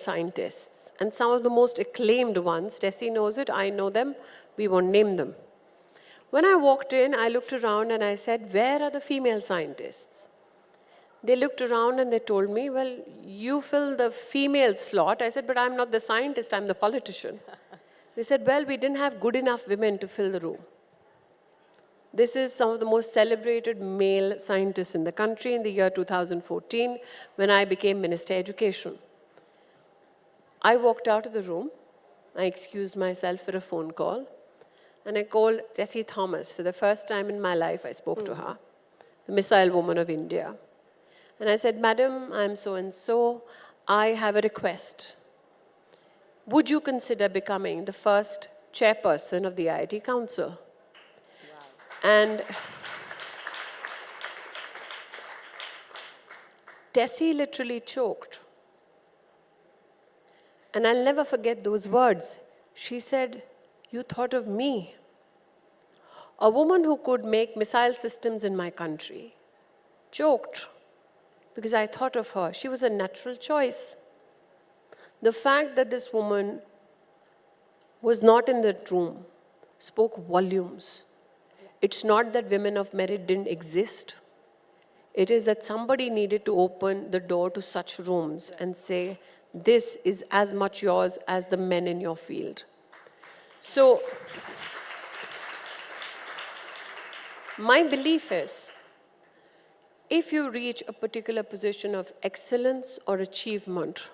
scientists, and some of the most acclaimed ones. Tessie knows it, I know them, we won't name them. When I walked in, I looked around and I said, where are the female scientists? They looked around and they told me, well, you fill the female slot. I said, but I'm not the scientist, I'm the politician. They said, well, we didn't have good enough women to fill the room. This is some of the most celebrated male scientists in the country in the year 2014 when I became Minister of Education. I walked out of the room, I excused myself for a phone call, and I called Tessie Thomas. For the first time in my life, I spoke to her, the missile woman of India. And I said, Madam, I'm so-and-so, I have a request. Would you consider becoming the first chairperson of the IIT Council? Wow. And Tessie literally choked. And I'll never forget those words. She said, you thought of me. A woman who could make missile systems in my country choked because I thought of her. She was a natural choice. The fact that this woman was not in that room spoke volumes. It's not that women of merit didn't exist. It is that somebody needed to open the door to such rooms and say, this is as much yours as the men in your field. So, my belief is, if you reach a particular position of excellence or achievement,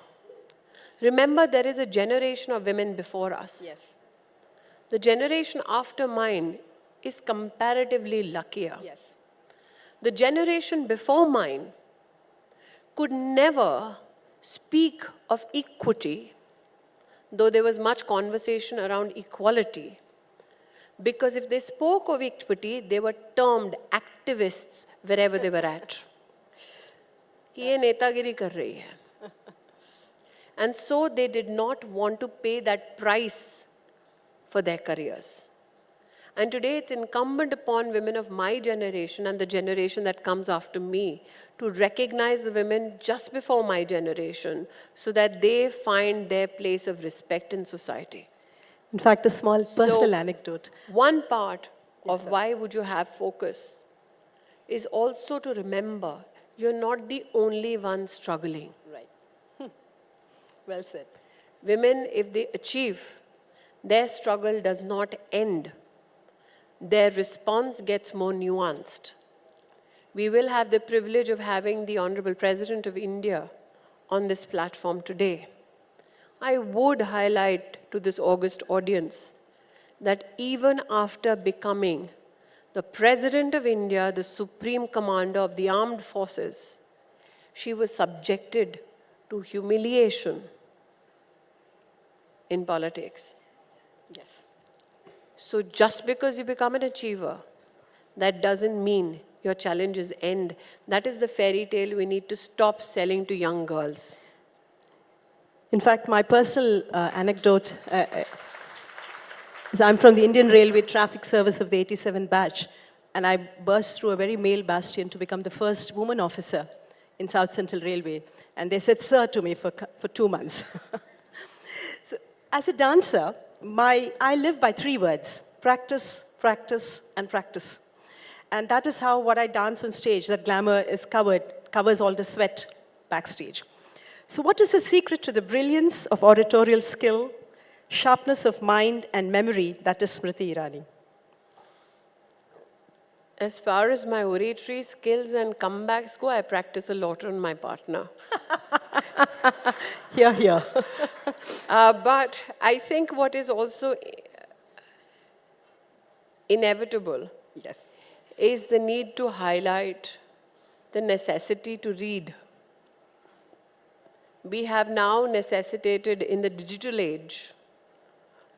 remember there is a generation of women before us. Yes. The generation after mine is comparatively luckier. Yes. The generation before mine could never speak of equity, though there was much conversation around equality. Because if they spoke of equity, they were termed activists wherever they were at. Ye netagiri kar rahi hai. And so they did not want to pay that price for their careers. And today it's incumbent upon women of my generation and the generation that comes after me to recognize the women just before my generation so that they find their place of respect in society. In fact, a small personal anecdote. One part of why would you have focus is also to remember you're not the only one struggling. Right. Well said. Women, if they achieve, their struggle does not end. Their response gets more nuanced. We will have the privilege of having the Honorable President of India on this platform today. I would highlight to this august audience that even after becoming the President of India, the Supreme Commander of the Armed Forces, she was subjected to humiliation in politics. Yes. So just because you become an achiever, that doesn't mean your challenges end. That is the fairy tale we need to stop selling to young girls. In fact, my personal anecdote is I'm from the Indian Railway Traffic Service of the 87 batch, and I burst through a very male bastion to become the first woman officer in South Central Railway. And they said, sir, to me for 2 months. So, as a dancer, I live by 3 words: practice, practice, and practice. And that is how what I dance on stage, that glamour is covers all the sweat backstage. So what is the secret to the brilliance of oratorial skill, sharpness of mind and memory that is Smriti Irani? As far as my oratory skills and comebacks go, I practice a lot on my partner. Hear, hear. But I think what is also inevitable is the need to highlight the necessity to read. We have now necessitated in the digital age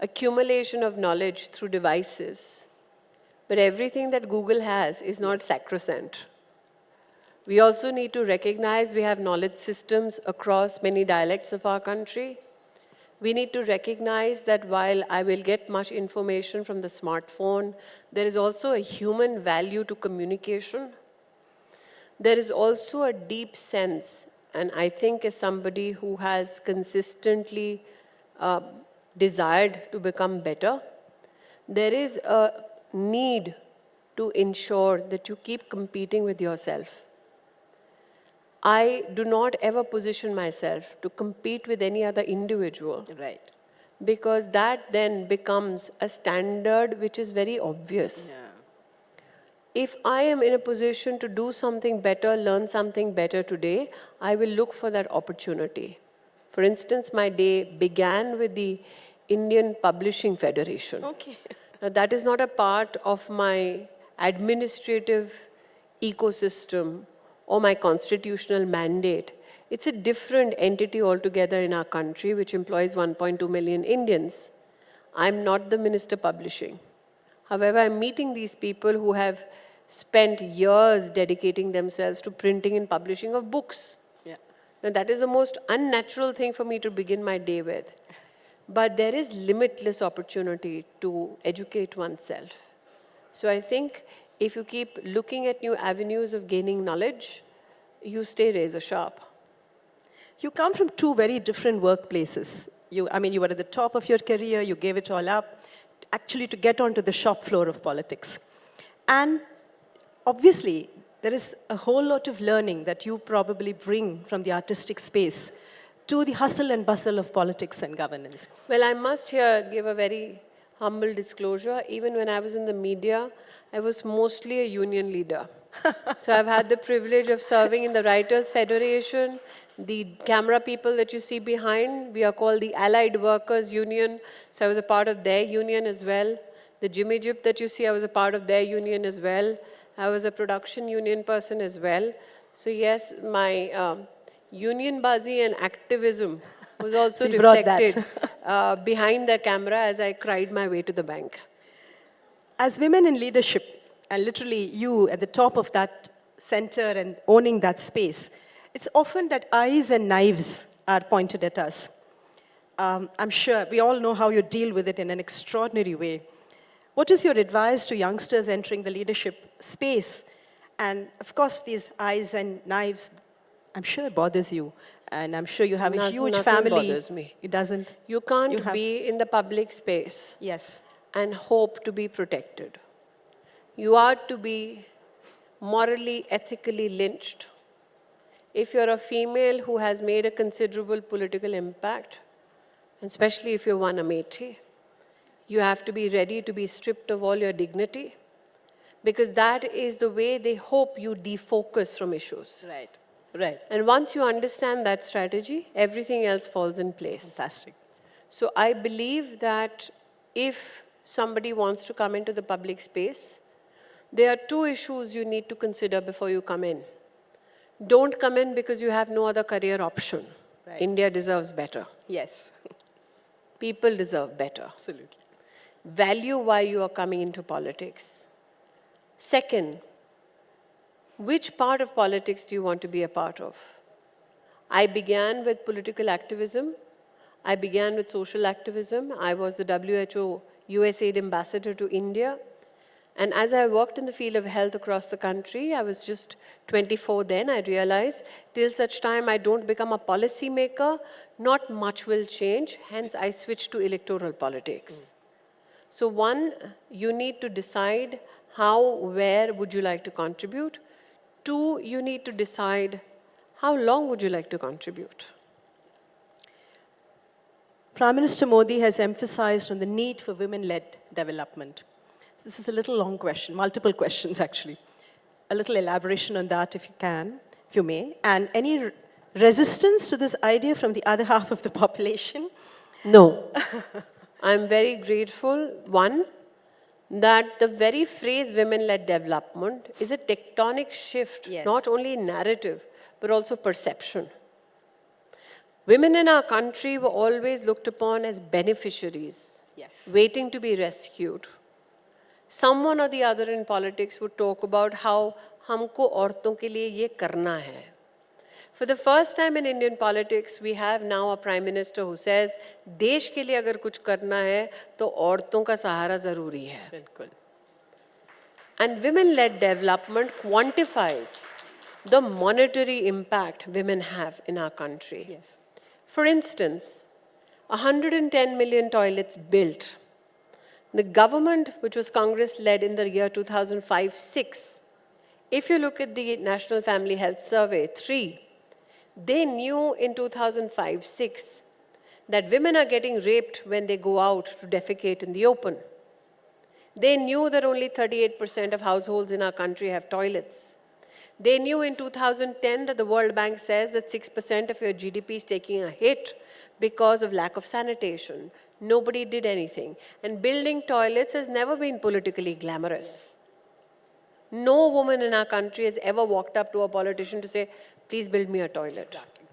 accumulation of knowledge through devices. But everything that Google has is not sacrosanct. We also need to recognize we have knowledge systems across many dialects of our country. We need to recognize that while I will get much information from the smartphone, there is also a human value to communication. There is also a deep sense and I think as somebody who has consistently uh, desired to become better, there is a need to ensure that you keep competing with yourself. I do not ever position myself to compete with any other individual Right. because that then becomes a standard which is very obvious. Yeah. If I am in a position to do something better, learn something better today, I will look for that opportunity. For instance, my day began with the Indian Publishing Federation. Okay. Now, that is not a part of my administrative ecosystem or my constitutional mandate. It's a different entity altogether in our country, which employs 1.2 million Indians. I'm not the Minister Publishing. However, I'm meeting these people who have spent years dedicating themselves to printing and publishing of books. Yeah. Now, that is the most unnatural thing for me to begin my day with. But there is limitless opportunity to educate oneself. So I think if you keep looking at new avenues of gaining knowledge, you stay razor sharp. You come from two very different workplaces. You were at the top of your career, you gave it all up, actually to get onto the shop floor of politics. And obviously, there is a whole lot of learning that you probably bring from the artistic space to the hustle and bustle of politics and governance. Well, I must here give a very humble disclosure. Even when I was in the media, I was mostly a union leader. So I've had the privilege of serving in the Writers' Federation. The camera people that you see behind, we are called the Allied Workers Union. So I was a part of their union as well. The Jimmy Jip that you see, I was a part of their union as well. I was a production union person as well. So yes, my union bazi and activism was also So you brought reflected behind the camera as I cried my way to the bank. As women in leadership, and literally you at the top of that center and owning that space, it's often that eyes and knives are pointed at us. I'm sure we all know how you deal with it in an extraordinary way. What is your advice to youngsters entering the leadership space? And of course, these eyes and knives, I'm sure it bothers you. And I'm sure you have a huge Nothing family. bothers me. It doesn't. You can't be in the public space Yes. and hope to be protected. You are to be morally, ethically lynched. If you're a female who has made a considerable political impact, and especially if you're one Amethi, you have to be ready to be stripped of all your dignity, because that is the way they hope you defocus from issues. Right. Right. And once you understand that strategy, everything else falls in place. Fantastic. So I believe that if somebody wants to come into the public space, there are two issues you need to consider before you come in. Don't come in because you have no other career option. Right. India deserves better. Yes. People deserve better. Absolutely. Value why you are coming into politics. Second, which part of politics do you want to be a part of? I began with political activism. I began with social activism. I was the WHO USAID ambassador to India. And as I worked in the field of health across the country, I was just 24 then, I realized till such time I don't become a policy maker, not much will change. Hence, I switched to electoral politics. So one, you need to decide how, where would you like to contribute. Two, you need to decide how long would you like to contribute. Prime Minister Modi has emphasized on the need for women-led development. This is a little long question, multiple questions actually. A little elaboration on that if you can, if you may. And any resistance to this idea from the other half of the population? No. I'm very grateful, one, that the very phrase women-led development is a tectonic shift, Yes. not only in narrative, but also perception. Women in our country were always looked upon as beneficiaries, Yes. waiting to be rescued. Someone or the other in politics would talk about how हमको औरतों के लिए ये करना है. For the first time in Indian politics, we have now a prime minister who says, देश के लिए अगर कुछ करना है, तो औरतों का सहारा ज़रूरी है. बिल्कुल. And women-led development quantifies the monetary impact women have in our country. Yes. For instance, 110 million toilets built. The government, which was Congress-led in the year 2005-06, if you look at the National Family Health Survey 3, they knew in 2005-06 that women are getting raped when they go out to defecate in the open. They knew that only 38% of households in our country have toilets. They knew in 2010 that the World Bank says that 6% of your GDP is taking a hit because of lack of sanitation. Nobody did anything. And building toilets has never been politically glamorous. No woman in our country has ever walked up to a politician to say, please build me a toilet. Exactly.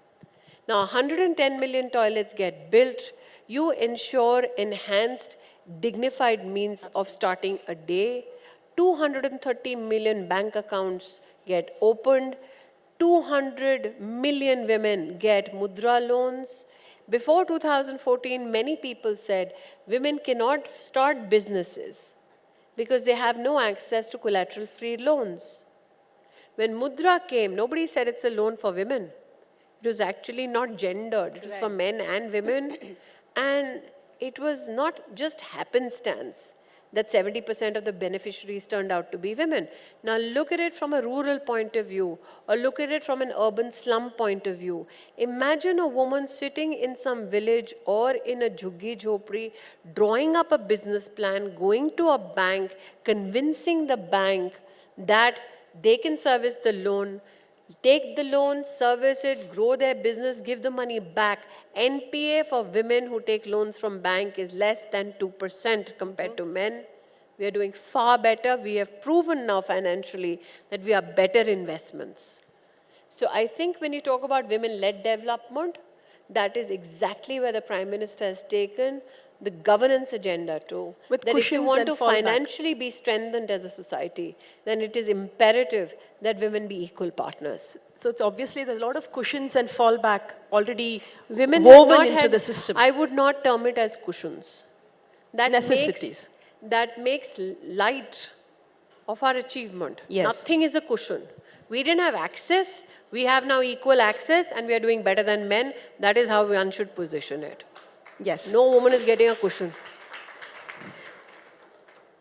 Now, 110 million toilets get built. You ensure enhanced, dignified means of starting a day. 230 million bank accounts get opened. 200 million women get mudra loans. Before 2014, many people said women cannot start businesses because they have no access to collateral-free loans. When Mudra came, nobody said it's a loan for women. It was actually not gendered. It was for men and women. And it was not just happenstance that 70% of the beneficiaries turned out to be women. Now look at it from a rural point of view, or look at it from an urban slum point of view. Imagine a woman sitting in some village or in a jhuggi jhopri, drawing up a business plan, going to a bank, convincing the bank that they can service the loan, take the loan, service it, grow their business, give the money back. NPA for women who take loans from bank is less than 2% compared to men. We are doing far better. We have proven now financially that we are better investments. So I think when you talk about women-led development, that is exactly where the Prime Minister has taken the governance agenda too. With that if you cushions want and to fallback. financially be strengthened as a society, then it is imperative that women be equal partners. So it's obviously there's a lot of cushions and fallback already Women woven into the system. I would not term it as cushions. That Necessities. That makes light of our achievement. Yes. Nothing is a cushion. We didn't have access. We have now equal access and we are doing better than men. That is how one should position it. Yes. No woman is getting a cushion.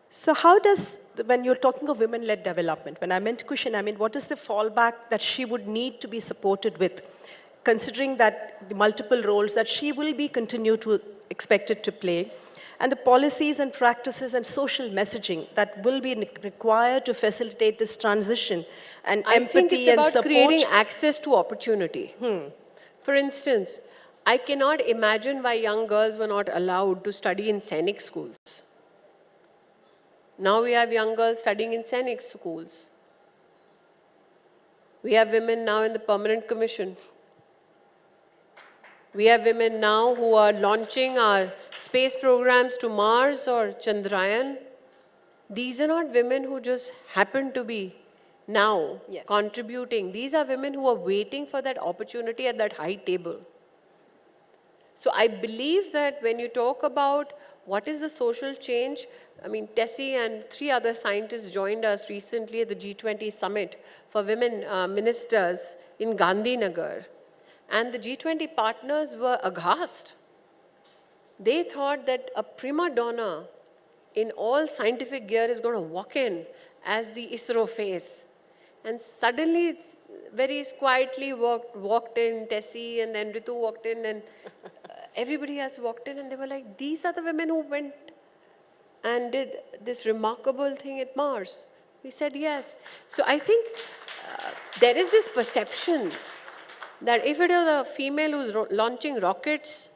So how does, when you're talking of women-led development, when I meant cushion, I mean, what is the fallback that she would need to be supported with, considering that the multiple roles that she will be continued to expected to play, and the policies and practices and social messaging that will be required to facilitate this transition and empathy and support? I think it's about creating access to opportunity. For instance, I cannot imagine why young girls were not allowed to study in Sainik schools. Now we have young girls studying in Sainik schools. We have women now in the Permanent Commission. We have women now who are launching our space programs to Mars or Chandrayaan. These are not women who just happen to be now contributing. These are women who are waiting for that opportunity at that high table. So I believe that when you talk about what is the social change, I mean, Tessie and 3 other scientists joined us recently at the G20 summit for women ministers in Gandhinagar. And the G20 partners were aghast. They thought that a prima donna in all scientific gear is going to walk in as the ISRO face. And suddenly, it's very quietly walked in, Tessie, and then Ritu walked in, and everybody else walked in, and they were like, these are the women who went and did this remarkable thing at Mars. We said yes. So I think there is this perception that if it is a female who's launching rockets,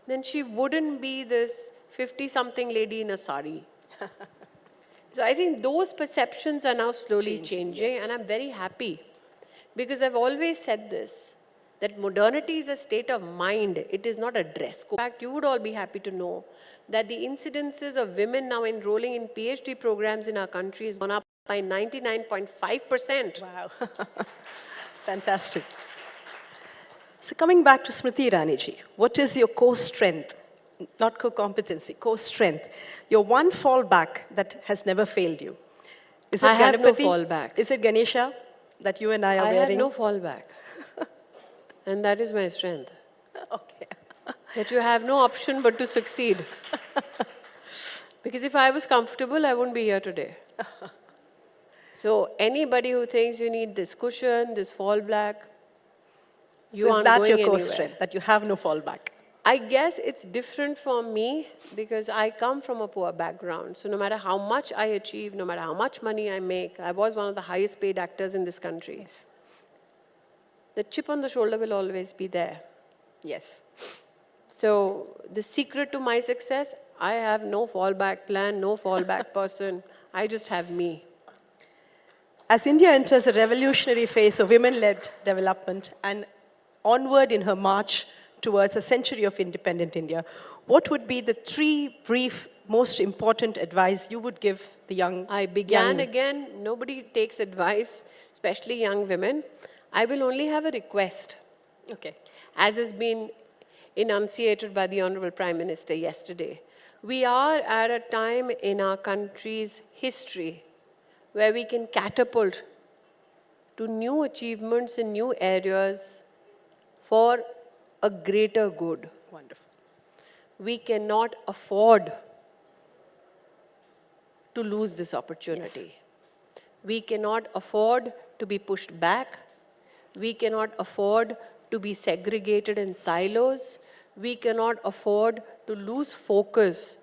then she wouldn't be this 50-something lady in a sari. So I think those perceptions are now slowly changing, and I'm very happy. Because I've always said this, that modernity is a state of mind. It is not a dress code. In fact, you would all be happy to know that the incidences of women now enrolling in PhD programs in our country has gone up by 99.5%. Wow. Fantastic. So coming back to Smriti Irani ji, what is your core strength? Not core competency, core strength. Your one fallback that has never failed you. Is it I have no Ganapati? fallback. Is it Ganesha? that you and I are I wearing. have no fallback. And that is my strength. Okay. That you have no option but to succeed. Because if I was comfortable, I wouldn't be here today. So anybody who thinks you need this cushion, this fallback, you So is aren't that going your core anywhere. strength, that you have no fallback? I guess it's different for me because I come from a poor background. So no matter how much I achieve, no matter how much money I make, I was one of the highest paid actors in this country. Yes. The chip on the shoulder will always be there. Yes. So the secret to my success, I have no fallback plan, no fallback person. I just have me. As India enters a revolutionary phase of women-led development and onward in her march towards a century of independent India, what would be the 3 brief, most important advice you would give the young? I began young- again. Nobody takes advice, especially young women. I will only have a request, Okay. as has been enunciated by the Honorable Prime Minister yesterday. We are at a time in our country's history where we can catapult to new achievements in new areas for a greater good. Wonderful. We cannot afford to lose this opportunity. We cannot afford to be pushed back. We cannot afford to be segregated in silos. We cannot afford to lose focus.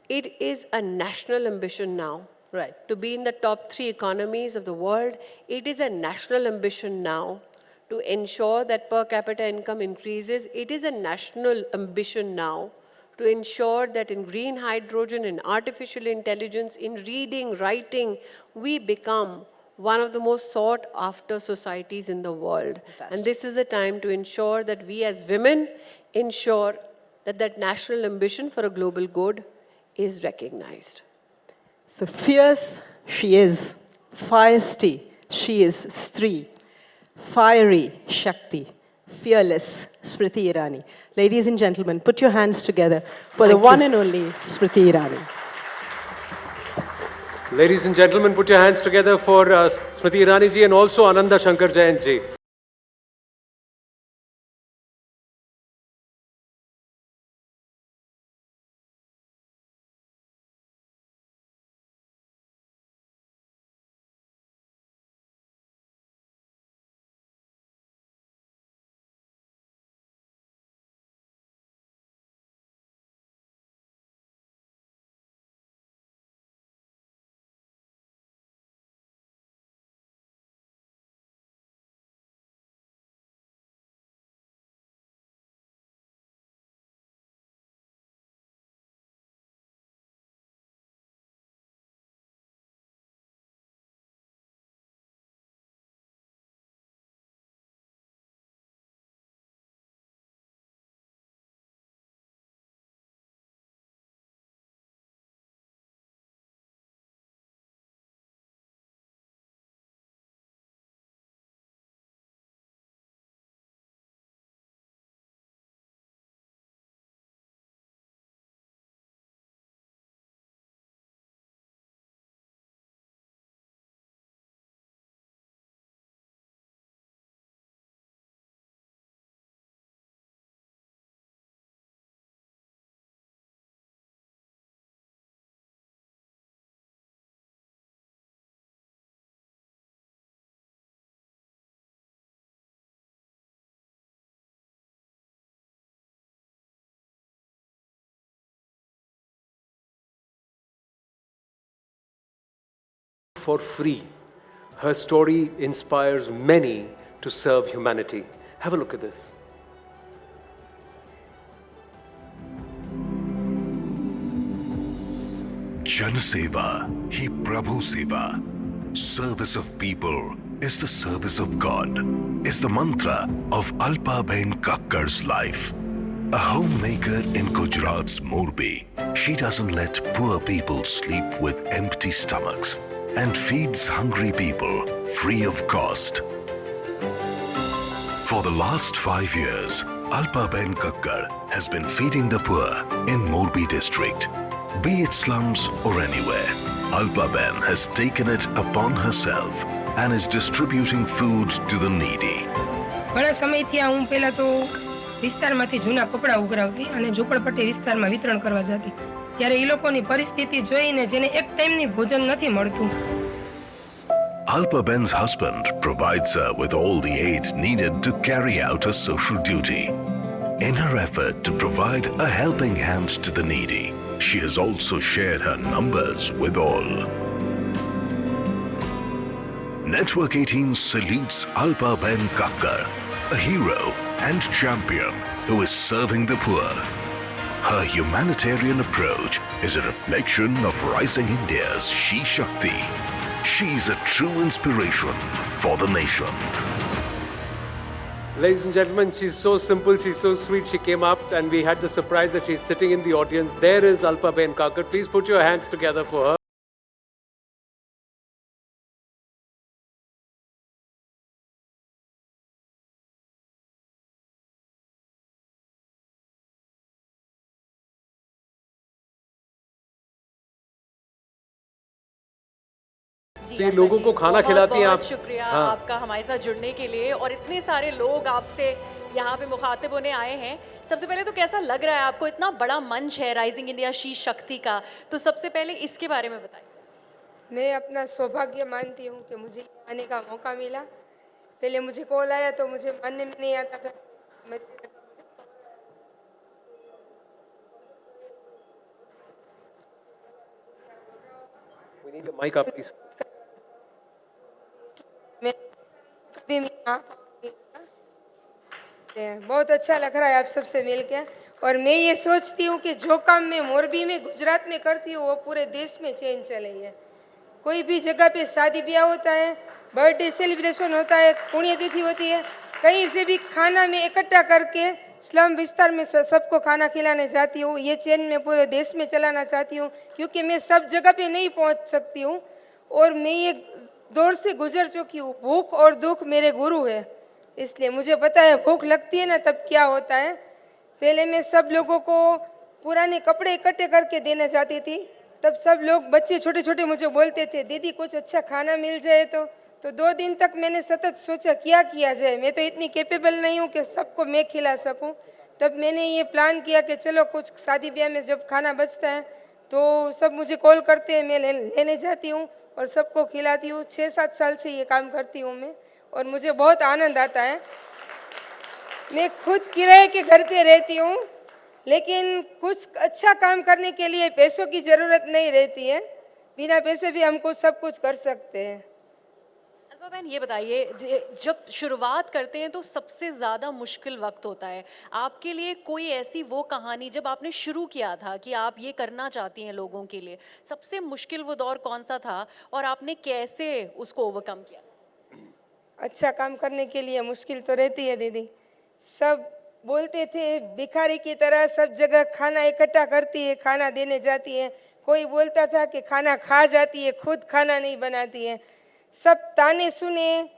It is a national ambition now. Right. To be in the top 3 economies of the world. It is a national ambition now to ensure that per capita income increases. It is a national ambition now to ensure that in green hydrogen, in artificial intelligence, in reading, writing, we become one of the most sought after societies in the world. Fantastic. And this is the time to ensure that we as women ensure that that national ambition for a global good is recognized. So fierce, she is. Feisty, she is Stree. Fiery, Shakti. Fearless, Smriti Irani. Ladies and gentlemen, put your hands together for the one and only Smriti Irani. Ladies and gentlemen, put your hands together for Smriti Irani ji and also Ananda Shankar Jain ji. For free. Her story inspires many to serve humanity. Have a look at this. Jan Seva, Hi Prabhu Seva. Service of people is the service of God, is the mantra of Alpaben Kakkar's life. A homemaker in Gujarat's Morbi, she doesn't let poor people sleep with empty stomachs and feeds hungry people free of cost. For the last 5 years, Alpaben Kakkar has been feeding the poor in Morbi district. Be it slums or anywhere, Alpaben has taken it upon herself and is distributing food to the needy. ઘણા સમયથી હું પહેલા તો વિસ્તારમાંથી જૂના કપડા ઉઘરાવતી અને ઝૂંપડપટ્ટી વિસ્તારમાં વિતરણ કરવા જતી ત્યારે એ લોકોની પરિસ્થિતિ જોઈને જેને એક ટાઈમની ભોજન નથી મળતું. Alpaben's husband provides her with all the aid needed to carry out her social duty. In her effort to provide a helping hand to the needy, she has also shared her numbers with all. Network 18 salutes Alpaben Kakkar, a hero and champion who is serving the poor. Her humanitarian approach is a reflection of rising India's She Shakti. She is a true inspiration for the nation. Ladies and gentlemen, she's so simple, she's so sweet. She came up and we had the surprise that she's sitting in the audience. There is Alpaben Kakkar. Please put your hands together for her. जी, तो ये लोगों को खाना खिलाती हैं आप। बहुत शुक्रिया हाँ। आपका हमारे साथ जुड़ने के लिए और इतने सारे लोग आपसे यहाँ पे मुखातिब होने आए हैं। सबसे पहले तो कैसा लग रहा है आपको? इतना बड़ा मंच है राइजिंग इंडिया शी शक्ति का, तो सबसे पहले इसके बारे में बताइए। मैं अपना सौभाग्य मानती हूँ कि मुझे आने का मौका मिला. पहले मुझे कॉल आया तो मुझे मानने में नहीं आता था. मैं We need the mic up, please. कभी भी बहुत अच्छा लग रहा है आप सबसे मिलके. और मैं ये सोचती हूँ कि जो काम मैं मोरबी में गुजरात में करती हूँ वो पूरे देश में चेंज चले है. कोई भी जगह पे शादी ब्याह होता है, बर्थडे सेलिब्रेशन होता है, पुण्यतिथि होती है, कहीं से भी खाना मैं इकट्ठा करके स्लम विस्तार में सबको खाना खिलाने जाती हूँ. ये चेन मैं पूरे देश में चलाना चाहती हूँ क्योंकि मैं सब जगह पे नहीं पहुँच सकती हूँ और मैं ये दौर से गुजर चुकी हूँ. भूख और दुख मेरे गुरु है, इसलिए मुझे पता है भूख लगती है ना तब क्या होता है. पहले मैं सब लोगों को पुराने कपड़े इकट्ठे करके देना चाहती थी. तब सब लोग बच्चे छोटे छोटे मुझे बोलते थे दीदी कुछ अच्छा खाना मिल जाए तो 2 दिन तक मैंने सतत सोचा क्या किया जाए. मैं तो इतनी कैपेबल नहीं हूँ कि सबको मैं खिला सकूँ. तब मैंने ये प्लान किया कि चलो कुछ शादी ब्याह में जब खाना बचता है तो सब मुझे कॉल करते हैं, मैं लेने जाती हूँ और सबको खिलाती हूँ. 6-7 साल से ये काम करती हूँ मैं और मुझे बहुत आनंद आता है. मैं खुद किराए के घर पे रहती हूँ लेकिन कुछ अच्छा काम करने के लिए पैसों की ज़रूरत नहीं रहती है. बिना पैसे भी हम कुछ सब कुछ कर सकते हैं. अल्पाबेन ये बताइए, जब शुरुआत करते हैं तो सबसे ज़्यादा मुश्किल वक्त होता है. आपके लिए कोई ऐसी वो कहानी जब आपने शुरू किया था कि आप ये करना चाहती हैं लोगों के लिए, सबसे मुश्किल वो दौर कौन सा था और आपने कैसे उसको ओवरकम किया? अच्छा काम करने के लिए मुश्किल तो रहती है दीदी. सब बोलते थे भिखारी की तरह सब जगह खाना इकट्ठा करती है, खाना देने जाती है. कोई बोलता था कि खाना खा जाती है, खुद खाना नहीं बनाती है. सब ताने सुने,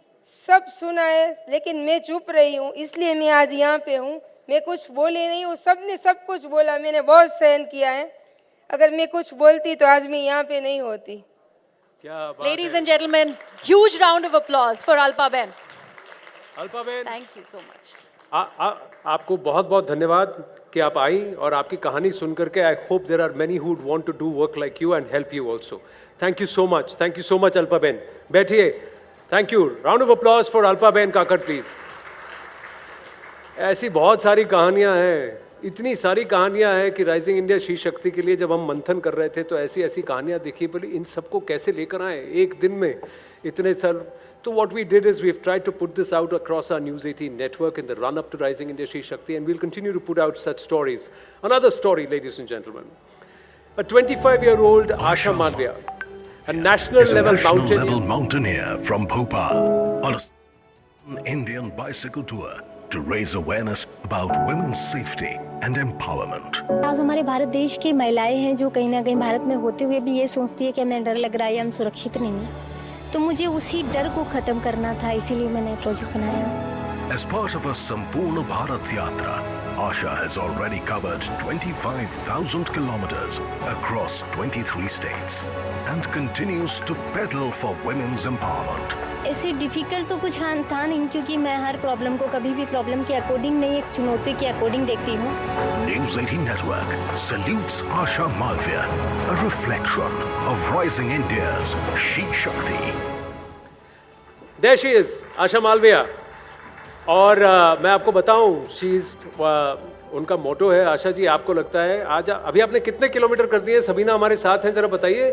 सब सुना है, लेकिन मैं चुप रही हूँ. इसलिए मैं आज यहाँ पे हूँ. मैं कुछ बोले नहीं हूँ, सबने सब कुछ बोला. मैंने बहुत सहन किया है. अगर मैं कुछ बोलती तो आज मैं यहाँ पे नहीं होती. Ladies and gentlemen, huge round of applause for Alpaben. Alpaben, Thank you so much. आपको बहुत बहुत धन्यवाद कि आप आई और आपकी कहानी सुन करके I hope there are many who want to do work like you and help you also. Thank you so much Alpaben. बैठिए. Thank you. Round of applause for Alpaben Kakad please. ऐसी बहुत सारी कहानियां हैं, इतनी सारी कहानियां हैं कि राइजिंग इंडिया शी शक्ति के लिए जब हम मंथन कर रहे थे तो ऐसी ऐसी कहानियां देखी. बोली इन सबको कैसे लेकर आए एक दिन में इतने साल. So what we did is we've tried to put this out across our News 18 network in the run-up to Rising India She Shakti, and we'll continue to put out such stories. Another story, ladies and gentlemen. A 25-year-old Asha Malviya, a national-level mountaineer from Bhopal, on an Indian bicycle tour to raise awareness about women's safety and empowerment. आज हमारे भारत देश की महिलाएं हैं जो कहीं ना कहीं भारत में होते हुए भी ये सोचती है कि हमें डर लग रहा है, हम सुरक्षित नहीं हैं. तो मुझे उसी डर को खत्म करना था, इसीलिए मैंने प्रोजेक्ट बनाया. As part of a Sampurna Bharat Yatra, Asha has already covered 25,000 kilometers across 23 states and continues to pedal for women's empowerment. ऐसे डिफिकल्ट तो कुछ हाँ था नहीं, क्योंकि मैं हर प्रॉब्लम को कभी भी प्रॉब्लम के अकॉर्डिंग नहीं, एक चुनौती के अकॉर्डिंग देखती हूँ. News 18 Network salutes Asha Malviya, a reflection of rising India's She Shakti. There she is, आशा मालविया. और मैं आपको बताऊं, उनका मोटो है. आशा जी, आपको लगता है आज अभी आपने कितने किलोमीटर कर दिए? सबीना हमारे साथ हैं, जरा बताइए.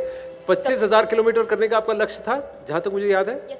25,000 किलोमीटर करने का आपका लक्ष्य था, जहां तक मुझे याद है.